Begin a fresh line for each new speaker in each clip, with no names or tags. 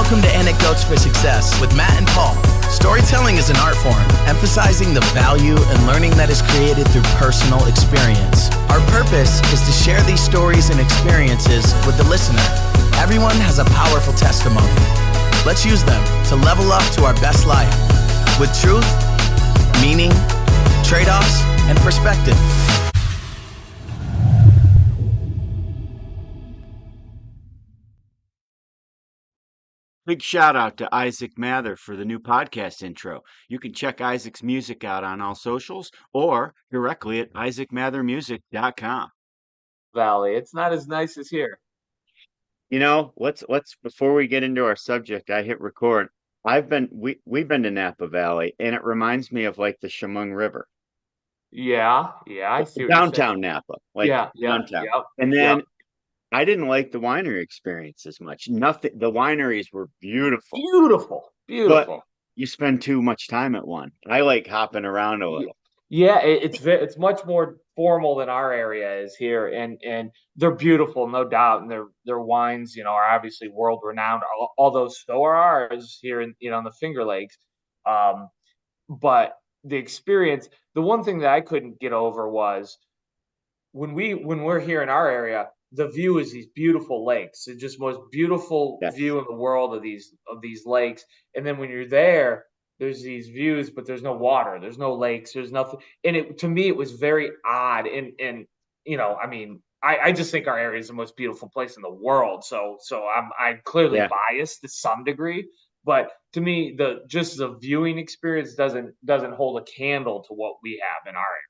Welcome to Anecdotes for Success with Matt and Paul. Storytelling is an art form, emphasizing the value and learning that is created through personal experience. Our purpose is to share these stories and experiences with the listener. Everyone has a powerful testimony. Let's use them to level up to our best life with truth, meaning, trade-offs, and perspective.
Big shout out to Isaac Mather for the new podcast intro. You can check Isaac's music out on all socials or directly at isaacmathermusic.com.
Valley. It's not as nice as here.
You know, let's before we get into our subject, I hit record. We've been to Napa Valley, and it reminds me of like the Chemung River.
Yeah, I see what you're saying.
Downtown Napa, like
Yeah,
downtown.
yep,
And then
yep.
I didn't like the winery experience as much. Nothing, the wineries were beautiful,
Beautiful.
but you spend too much time at one. I like hopping around a little.
Yeah, it's much more formal than our area is here, and they're beautiful, no doubt, and their wines, are obviously world renowned. Although so are ours here in the Finger Lakes. But the experience, the one thing that I couldn't get over was when we're here in our area, the view is these beautiful lakes. It's just most beautiful
Yes.
view in the world of these lakes. And then when you're there, there's these views, but there's no water, there's no lakes, there's nothing. And to me, it was very odd. And I mean, I just think our area is the most beautiful place in the world. So I'm clearly biased to some degree. But to me, the viewing experience doesn't hold a candle to what we have in our area.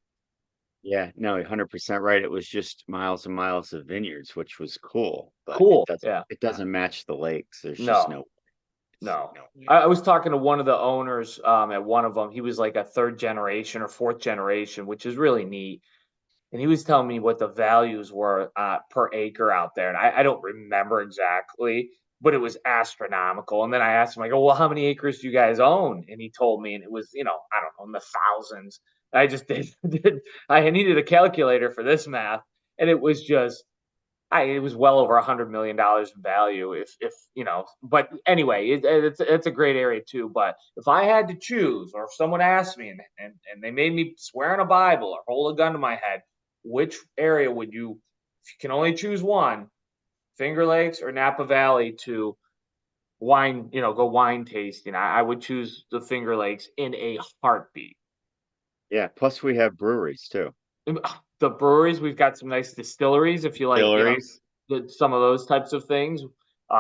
Yeah, no, 100% right. It was just miles and miles of vineyards, which was cool, but
Cool.
it doesn't match the lakes. There's just
No.
no.
I was talking to one of the owners at one of them. He was like a third generation or fourth generation, which is really neat. And he was telling me what the values were per acre out there. And I don't remember exactly, but it was astronomical. And then I asked him, I go, well, how many acres do you guys own? And he told me, and it was, I don't know, in the thousands. I just I needed a calculator for this math. And it was just, it was well over $100 million in value. But anyway, it's a great area too. But if I had to choose, or if someone asked me and they made me swear on a Bible or hold a gun to my head, which area would you, if you can only choose one, Finger Lakes or Napa Valley to go wine tasting? I would choose the Finger Lakes in a heartbeat.
Yeah, plus we have breweries too.
The breweries, we've got some nice distilleries. If you like, some of those types of things.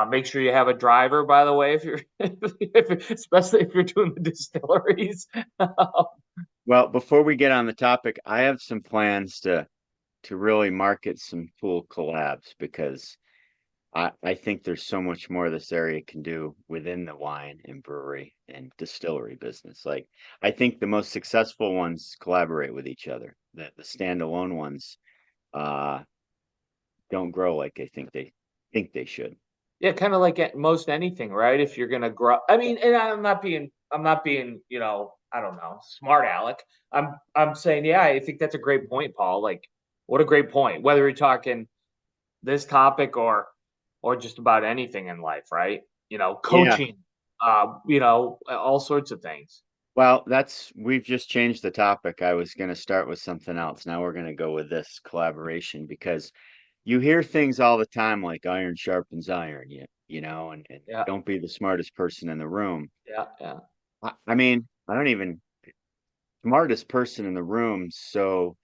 Make sure you have a driver, by the way, if you're, especially if you're doing the distilleries.
Well, before we get on the topic, I have some plans to really market some cool collabs because I think there's so much more this area can do within the wine and brewery and distillery business. Like, I think the most successful ones collaborate with each other. The standalone ones don't grow like I think they should.
Yeah, kind of like at most anything, right? If you're gonna grow, I mean, and I'm not being, I don't know, smart aleck. I'm saying, yeah, I think that's a great point, Paul. Like, what a great point. Whether you're talking this topic or just about anything in life, right? Coaching, all sorts of things.
Well, we've just changed the topic. I was going to start with something else. Now we're going to go with this collaboration because you hear things all the time like iron sharpens iron, and
Yeah.
don't be the smartest person in the room.
Yeah.
I mean, I don't even smartest person in the room, so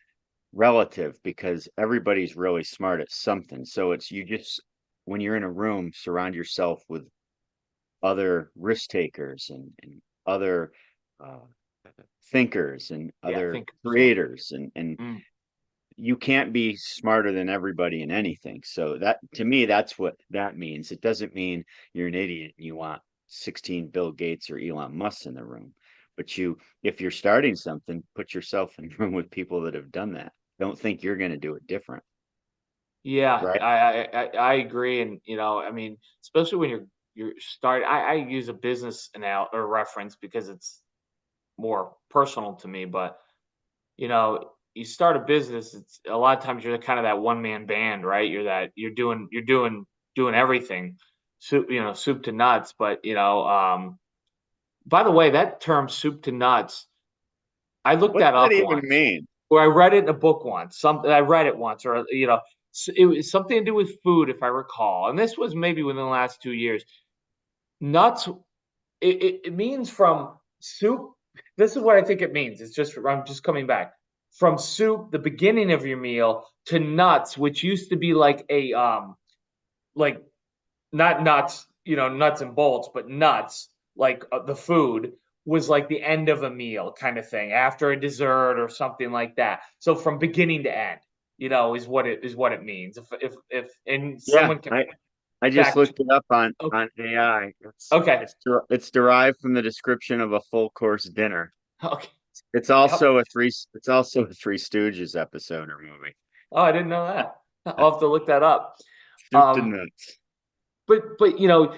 relative because everybody's really smart at something. So it's you just when you're in a room, surround yourself with other risk takers and other uh, thinkers and other creators and you can't be smarter than everybody in anything. So that to me, that's what that means. It doesn't mean you're an idiot and you want 16 Bill Gates or Elon Musk in the room. But if you're starting something, put yourself in a room with people that have done that. Don't think you're going to do it different.
Yeah,
right?
I agree, and I mean, especially when you're starting. I use a business or reference because it's more personal to me, but you start a business, it's a lot of times you're kind of that one man band, right? You're doing everything. soup, soup to nuts. But by the way, that term soup to nuts, I looked
What's
that
that
up
even
once,
mean?
or I read it in a book once. I read it once, or it was something to do with food, if I recall. And this was maybe within the last 2 years. Nuts, it means from soup. This is what I think it means. I'm just coming back from soup, the beginning of your meal, to nuts, which used to be like like not nuts, nuts and bolts, but nuts, like the food was like the end of a meal kind of thing, after a dessert or something like that. So from beginning to end, is what it means. If and
Yeah,
someone can
I just
fact.
looked it up on
Okay,
AI.
okay,
It's derived from the description of a full course dinner.
okay.
It's
Yep.
also a Three Stooges episode or movie.
Oh, I didn't know that. I'll have to look that up.
Soup to
Um,
nuts.
but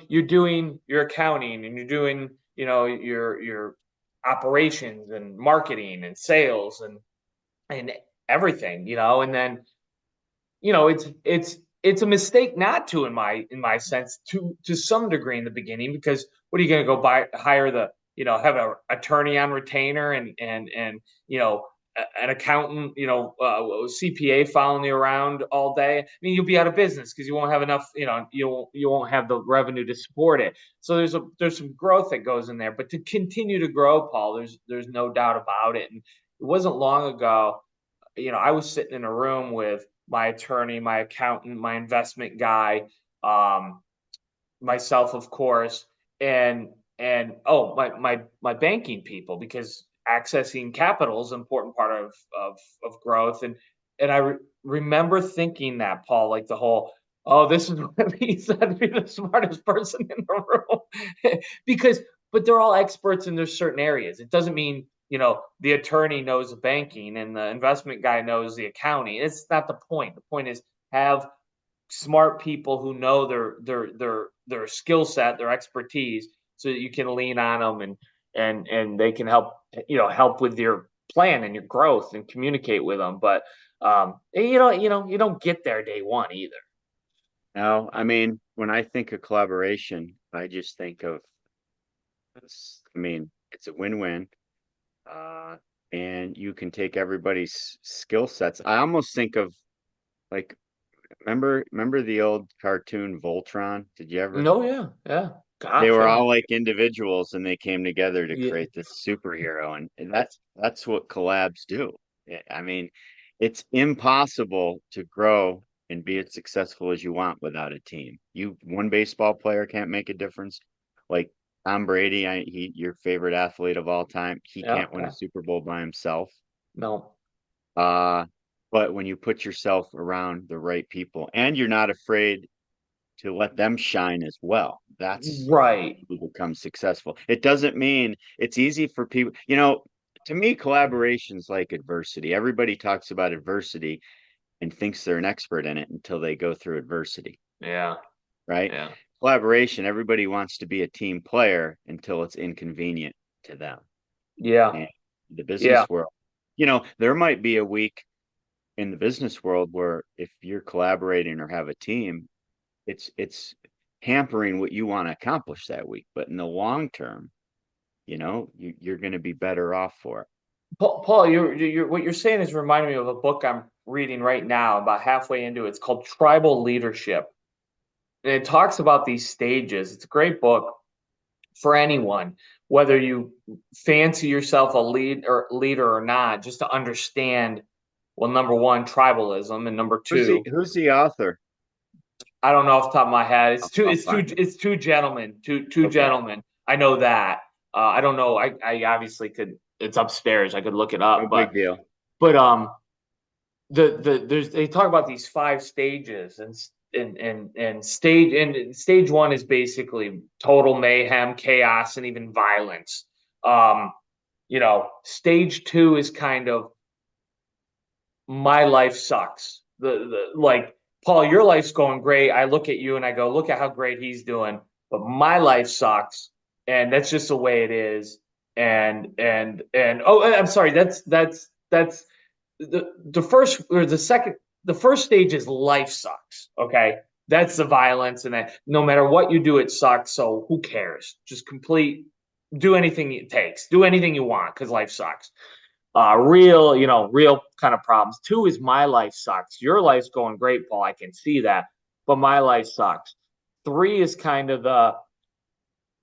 you're doing your accounting, and you're doing your operations and marketing and sales and everything, and then it's a mistake not to, in my sense, to some degree in the beginning, because what are you going to go hire have an attorney on retainer, and an accountant, CPA following you around all day? I mean, you'll be out of business because you won't have enough, you won't have the revenue to support it. So there's some growth that goes in there, but to continue to grow, Paul, there's no doubt about it. And it wasn't long ago, I was sitting in a room with my attorney, my accountant, my investment guy, um, myself, of course, and oh, my banking people, because accessing capital is an important part of growth. And remember thinking that, Paul, like the whole, oh, this is what it means to be the smartest person in the room. because but they're all experts in their certain areas. It doesn't mean the attorney knows banking and the investment guy knows the accounting. It's not the point. The point is, have smart people who know their skill set, their expertise, so that you can lean on them, and they can help with your plan and your growth, and communicate with them. But you don't get there day one either.
No, I mean, when I think of collaboration, I just think of this. I mean, it's a win-win. Uh, and you can take everybody's skill sets. I almost think of like, remember the old cartoon Voltron? Did you ever?
No, yeah, yeah,
They
gosh,
were
yeah,
all like individuals and they came together to
yeah,
create this superhero. And that's what collabs do. I mean, it's impossible to grow and be as successful as you want without a team. One baseball player can't make a difference. Like Tom Brady, your favorite athlete of all time, he
yeah,
can't win a
yeah.
Super Bowl by himself.
No,
Uh, but when you put yourself around the right people and you're not afraid to let them shine as well, that's
right.
you become successful. It doesn't mean it's easy for people, to me, collaboration's like adversity. Everybody talks about adversity and thinks they're an expert in it until they go through adversity,
Yeah,
right?
yeah,
Collaboration, everybody wants to be a team player until it's inconvenient to them.
yeah,
And the
yeah.
business world, there might be a week in the business world where if you're collaborating or have a team, it's hampering what you want to accomplish that week. But in the long term, you're going to be better off for it.
Paul, what you're saying is reminding me of a book I'm reading right now, about halfway into it. It's called Tribal Leadership. And it talks about these stages. It's a great book for anyone, whether you fancy yourself a leader or not, just to understand, well, number one, tribalism, and number two,
Who's the author?
I don't know off the top of my head.
I'll find it.
It's two gentlemen, two
Okay.
gentlemen. I know that. I don't know. I obviously could. It's upstairs. I could look it
No
up,
big deal.
but they talk about these five stages, and stage one is basically total mayhem, chaos, and even violence. Um, stage two is kind of, my life sucks. The like, Paul, your life's going great. I look at you and I go, look at how great he's doing, but my life sucks, and that's just the way it is. And oh, I'm sorry. That's the first or the second. The first stage is life sucks. Okay. that's the violence, and that no matter what you do, it sucks. So who cares? Just do anything it takes, do anything you want because life sucks. Real kind of problems. Two is my life sucks. Your life's going great, Paul. I can see that, but my life sucks. Three is kind of the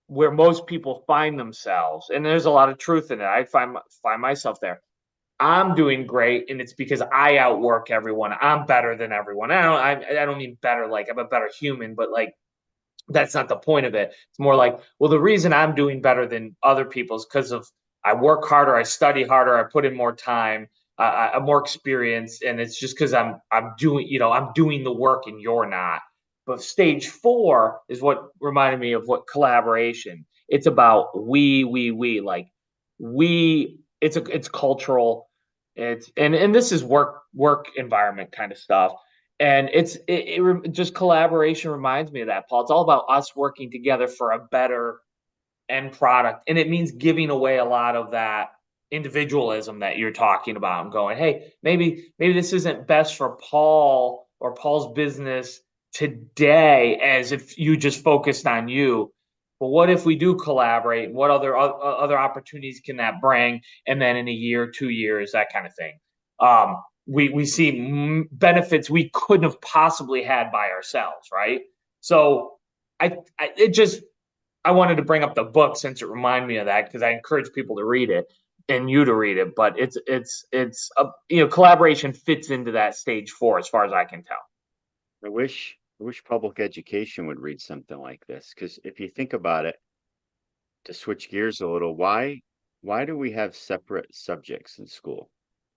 where most people find themselves, and there's a lot of truth in it. I find myself there. I'm doing great, and it's because I outwork everyone. I'm better than everyone. I don't mean better like I'm a better human, but like that's not the point of it. It's more like, well, the reason I'm doing better than other people is because of I work harder, I study harder, I put in more time, I'm more experienced, and it's just because I'm doing the work and you're not. But stage four is what reminded me of what collaboration. It's about we like we. It's cultural. It's and this is work environment kind of stuff, and just collaboration reminds me of that, Paul. It's all about us working together for a better end product. And it means giving away a lot of that individualism that you're talking about and going, hey, maybe this isn't best for Paul or Paul's business today as if you just focused on you. But what if we do collaborate? What other opportunities can that bring? And then in a year, 2 years, that kind of thing. We see benefits we couldn't have possibly had by ourselves, right? So I wanted to bring up the book since it reminded me of that because I encourage people to read it and you to read it. But collaboration fits into that stage four as far as I can tell.
I wish public education would read something like this, because if you think about it, to switch gears a little, why do we have separate subjects in school?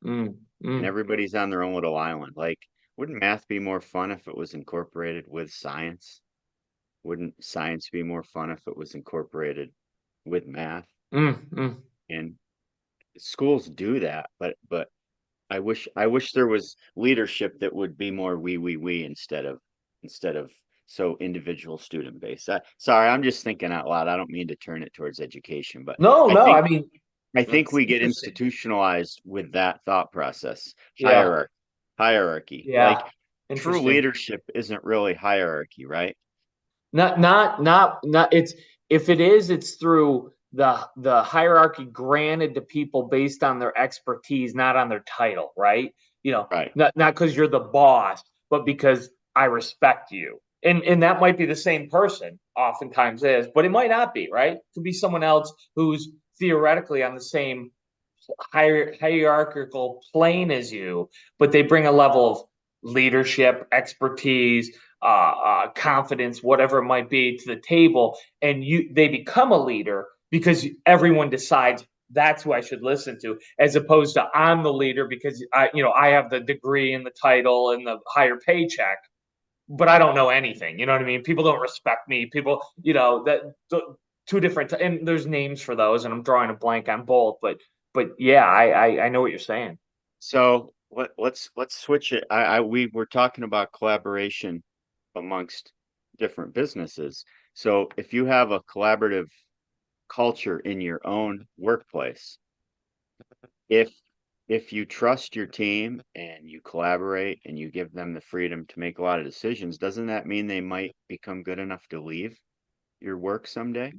And everybody's on their own little island. Like, wouldn't math be more fun if it was incorporated with science? Wouldn't science be more fun if it was incorporated with math? And schools do that, but I wish there was leadership that would be more we instead of so individual student based. Sorry, I'm just thinking out loud. I don't mean to turn it towards education, but I think we get institutionalized with that thought process. Hierarchy.
Yeah.
Like, true leadership isn't really hierarchy, right?
Not it's if it is, it's through the hierarchy granted to people based on their expertise, not on their title, right?
Right.
Not because you're the boss, but because I respect you. And that might be the same person, oftentimes is, but it might not be, right? It could be someone else who's theoretically on the same hierarchical plane as you, but they bring a level of leadership, expertise, confidence, whatever it might be, to the table, and they become a leader because everyone decides that's who I should listen to, as opposed to I'm the leader because I have the degree and the title and the higher paycheck, but I don't know anything. You know what I mean? People don't respect me. People, two different, and there's names for those, and I'm drawing a blank on both, but yeah, I know what you're saying.
So let's switch it. We were talking about collaboration amongst different businesses. So if you have a collaborative culture in your own workplace, if you trust your team and you collaborate and you give them the freedom to make a lot of decisions, doesn't that mean they might become good enough to leave your work someday?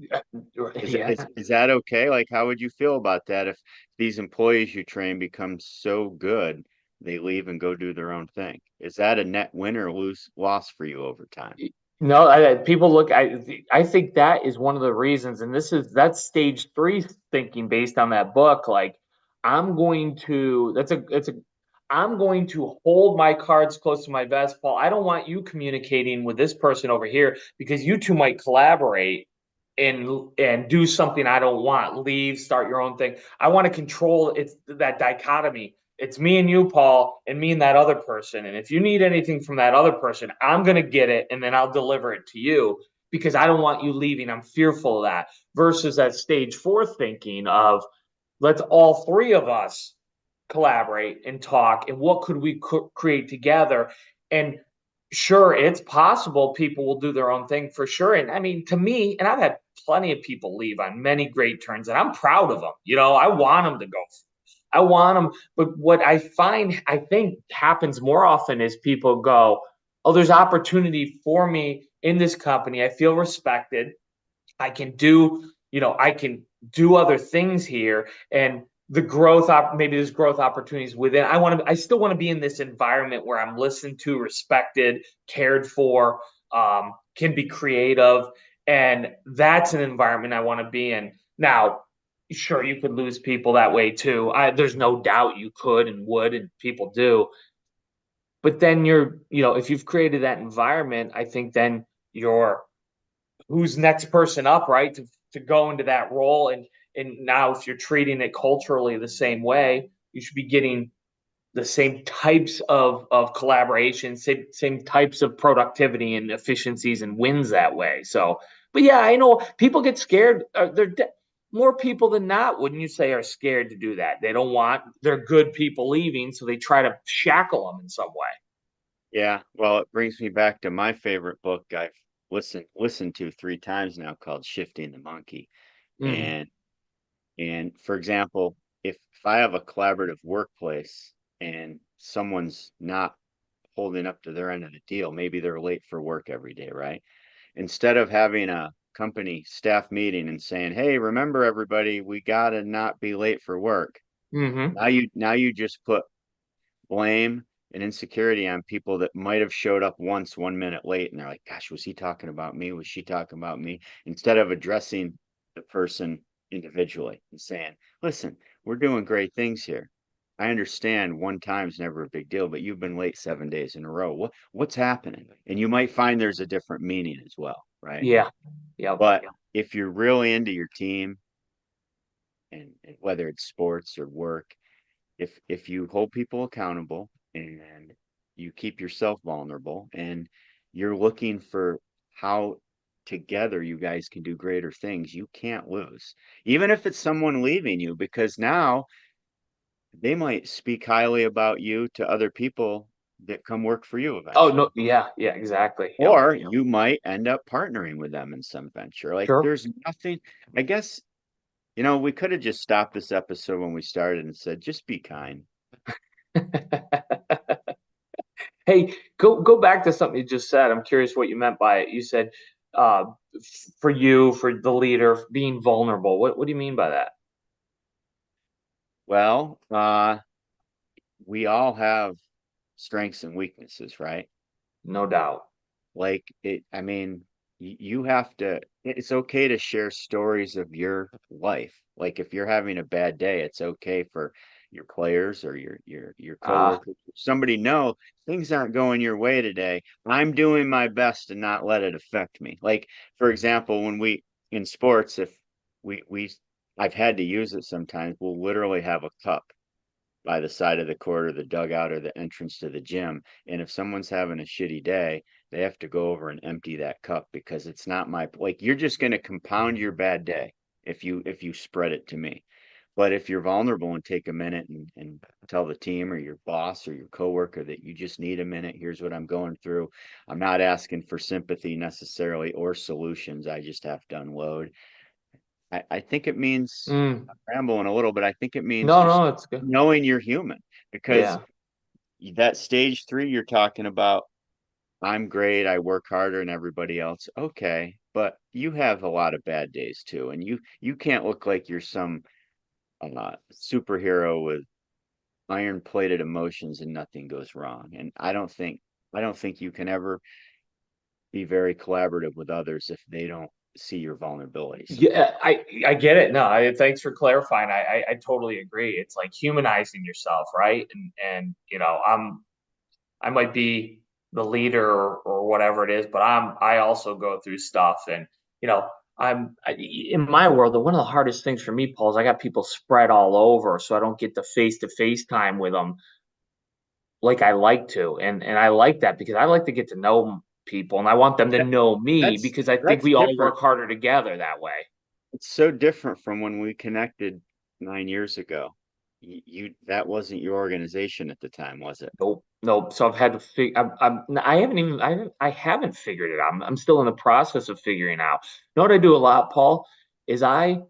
Is that okay? Like, how would you feel about that if these employees you train become so good they leave and go do their own thing? Is that a net win or loss for you over time?
No, people look. I think that is one of the reasons, and that's stage three thinking based on that book. Like, I'm going to hold my cards close to my vest, Paul. I don't want you communicating with this person over here because you two might collaborate and do something I don't want. Leave, start your own thing. I want to control that dichotomy. It's me and you, Paul, and me and that other person. And if you need anything from that other person, I'm going to get it and then I'll deliver it to you because I don't want you leaving. I'm fearful of that. Versus that stage four thinking of let's all three of us collaborate and talk and what could we create together. And sure, it's possible people will do their own thing for sure. And I mean, to me, and I've had plenty of people leave on many great turns and I'm proud of them. I want them to go. I want them. But what I think happens more often is people go, oh, there's opportunity for me in this company. I feel respected. I can do, I can do other things here. And the maybe there's growth opportunities within. I still want to be in this environment where I'm listened to, respected, cared for, can be creative. And that's an environment I want to be in. Now, sure, you could lose people that way too. There's no doubt you could and would, and people do. But then if you've created that environment, I think then you're who's next person up, right? To go into that role. And now if you're treating it culturally the same way, you should be getting the same types of collaboration, same types of productivity and efficiencies and wins that way. So, but yeah, I know people get scared. More people than not, wouldn't you say, are scared to do that? They don't want their good people leaving, so they try to shackle them in some way.
Yeah, well, it brings me back to my favorite book I've listened to 3 times now, called Shifting the Monkey.
Mm.
And for example, if I have a collaborative workplace and someone's not holding up to their end of the deal, maybe they're late for work every day, right? Instead of having a company staff meeting and saying, "Hey, remember everybody, we gotta not be late for work."
Mm-hmm.
Now you just put blame and insecurity on people that might have showed up once 1 minute late, and they're like, "Gosh, was he talking about me? Was she talking about me?" Instead of addressing the person individually and saying, "Listen, we're doing great things here. I understand one time's never a big deal, but you've been late 7 days in a row. What's happening?" And you might find there's a different meaning as well, right?
Yeah. Yep.
But if you're really into your team, and whether it's sports or work, if you hold people accountable and you keep yourself vulnerable and you're looking for how together you guys can do greater things, you can't lose. Even if it's someone leaving you, because now they might speak highly about you to other people that come work for you
Oh
eventually.
no. Yeah. Yeah. Exactly. Yep.
Or you might end up partnering with them in some venture. Like
Sure.
there's nothing, I guess, we could have just stopped this episode when we started and said, just be kind.
Hey, go back to something you just said. I'm curious what you meant by it. You said uh, for you, for the leader, being vulnerable. What do you mean by that?
Well, we all have strengths and weaknesses, right?
No doubt.
Like I mean, you have to, it's okay to share stories of your life. Like if you're having a bad day, it's okay for your players or your
Ah,
coworkers, somebody know things aren't going your way today. I'm doing my best to not let it affect me. Like for example, when we in sports, if we I've had to use it sometimes, we'll literally have a cup by the side of the court or the dugout or the entrance to the gym. And if someone's having a shitty day, they have to go over and empty that cup because it's not my, like, you're just going to compound your bad day if you spread it to me. But if you're vulnerable and take a minute and tell the team or your boss or your coworker that you just need a minute, here's what I'm going through. I'm not asking for sympathy necessarily or solutions. I just have to unload. I think it means,
mm,
I'm rambling a little, but I think it means
no,
just
no, it's good.
knowing you're human, because
Yeah.
that stage 3 you're talking about, I'm great, I work harder than everybody else. Okay, but you have a lot of bad days too, and you can't look like you're some superhero with iron-plated emotions and nothing goes wrong. And I don't think you can ever be very collaborative with others if they don't see your vulnerabilities.
Yeah, I get it. No, thanks for clarifying. I totally agree. It's like humanizing yourself, right? And I might be the leader or whatever it is, but I also go through stuff, and you know in my world. One of the hardest things for me, Paul, is I got people spread all over, so I don't get the face time with them like I like to, and I like that because I like to get to know people, and I want them to
That,
know me
that's
because I think
that's
we all
different.
work harder together that way.
It's so different from when we connected 9 years ago. You that wasn't your organization at the time, was it?
Nope, nope. So I've had to figure. I haven't even. I haven't figured it out. I'm still in the process of figuring out. You know what I do a lot, Paul, is I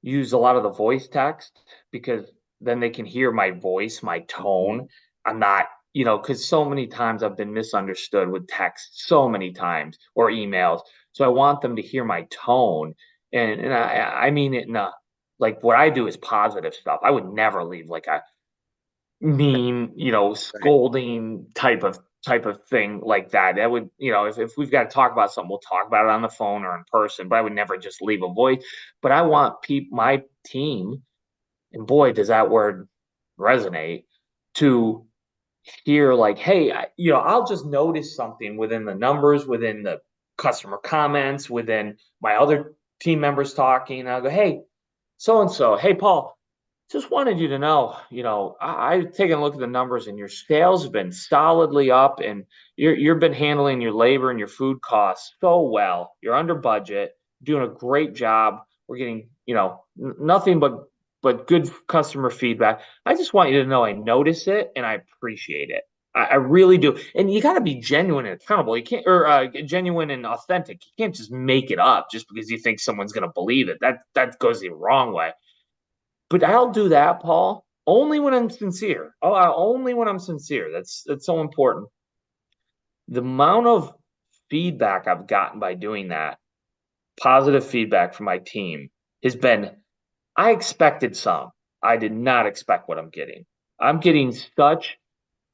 use a lot of the voice text because then they can hear my voice, my
Mhm.
tone. I'm not. because so many times I've been misunderstood with text, so many times, or emails. So I want them to hear my tone, and I mean it in a, like, what I do is positive stuff. I would never leave like a mean,
Right.
scolding type of thing like that. That would, if we've got to talk about something, we'll talk about it on the phone or in person, but I would never just leave a voice. But I want my team, and boy, does that word resonate, to hear like, hey, I'll just notice something within the numbers, within the customer comments, within my other team members talking. I'll go, hey, so and so, hey, Paul, just wanted you to know, I've taken a look at the numbers and your sales have been solidly up, and you've been handling your labor and your food costs so well. You're under budget, doing a great job. We're getting, nothing but good customer feedback. I just want you to know I notice it and I appreciate it. I really do. And you got to be genuine and accountable. You can't, or genuine and authentic. You can't just make it up just because you think someone's going to believe it. That goes the wrong way. But I'll do that, Paul, only when I'm sincere. Oh, only when I'm sincere. That's so important. The amount of feedback I've gotten by doing that, positive feedback from my team, has been, I expected some. I did not expect what I'm getting. I'm getting such,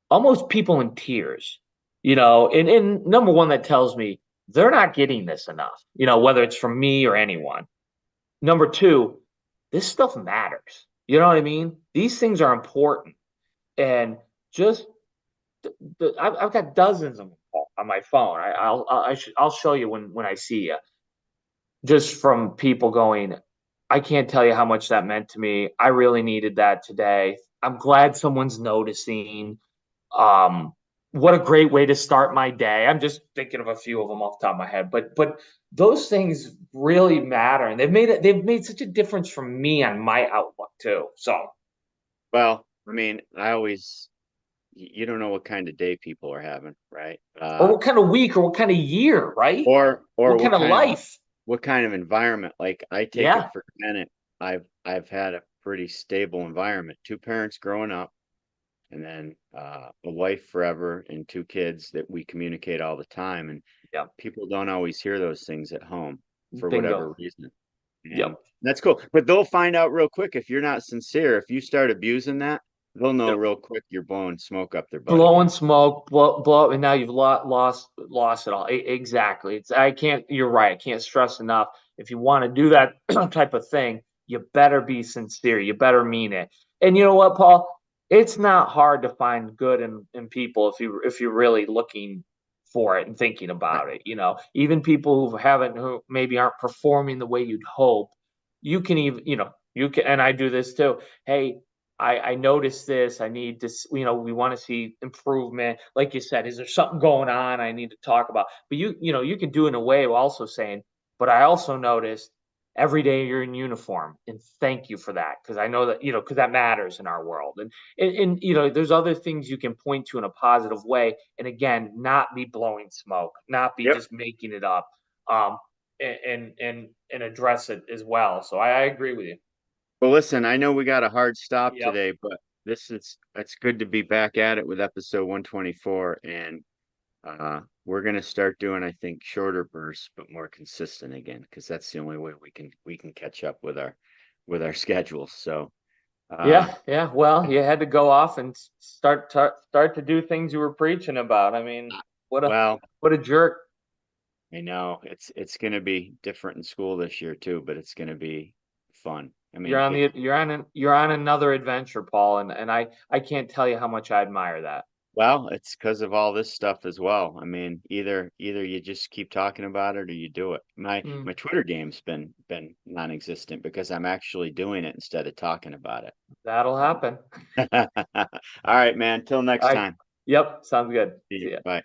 almost people in tears, and number one, that tells me they're not getting this enough, whether it's from me or anyone. Number two, this stuff matters. You know what I mean? These things are important. And just I've got dozens of them on my phone. I'll show you when I see you. Just from people going, I can't tell you how much that meant to me. I really needed that today. I'm glad someone's noticing. Um, what a great way to start my day. I'm just thinking of a few of them off the top of my head, but those things really matter, and they've made such a difference for me on my outlook too. So,
Well, I mean, you don't know what kind of day people are having, right?
or what kind of week, or what kind of year, right?
Or
What kind of life?
what kind of environment. Like, I take it
Yeah,
for granted. I've had a pretty stable environment, two parents growing up, and then a wife forever and two kids that we communicate all the time. And
yeah,
people don't always hear those things at home for whatever
bingo.
reason. And
Yep.
that's cool. But they'll find out real quick if you're not sincere. If you start abusing that, they'll know
Yep.
real quick you're blowing smoke up their butt
Blowing
again.
smoke, blow, and now you've lost it all. Exactly. I can't. You're right. I can't stress enough. If you want to do that type of thing, you better be sincere. You better mean it. And you know what, Paul? It's not hard to find good in people if you're really looking for it and thinking
Right.
about it. Even people who maybe aren't performing the way you'd hope. You can even, you can, and I do this too. Hey, I noticed this. I need this, we want to see improvement. Like you said, is there something going on I need to talk about? But you can do it in a way of also saying, but I also noticed every day you're in uniform, and thank you for that. Cause I know that, cause that matters in our world. And there's other things you can point to in a positive way. And again, not be blowing smoke, not be
Yep.
just making it up. Um, and address it as well. So I agree with you.
Well, listen, I know we got a hard stop
Yep.
today, but it's good to be back at it with episode 124. And we're gonna start doing, I think, shorter bursts, but more consistent again, because that's the only way we can catch up with our schedules. So
Yeah, yeah. Well, you had to go off and start to do things you were preaching about. I mean, what a
well,
what a jerk.
I know it's gonna be different in school this year too, but it's gonna be fun. I mean,
You're on another adventure, Paul, and I can't tell you how much I admire that.
well, it's because of all this stuff as well. I mean, either you just keep talking about it or you do it. My
Mm,
Twitter game's been non-existent because I'm actually doing it instead of talking about
that'll happen.
it. All right, man. Till next
All right.
time.
Yep, sounds good.
See
See
you.
ya.
Bye.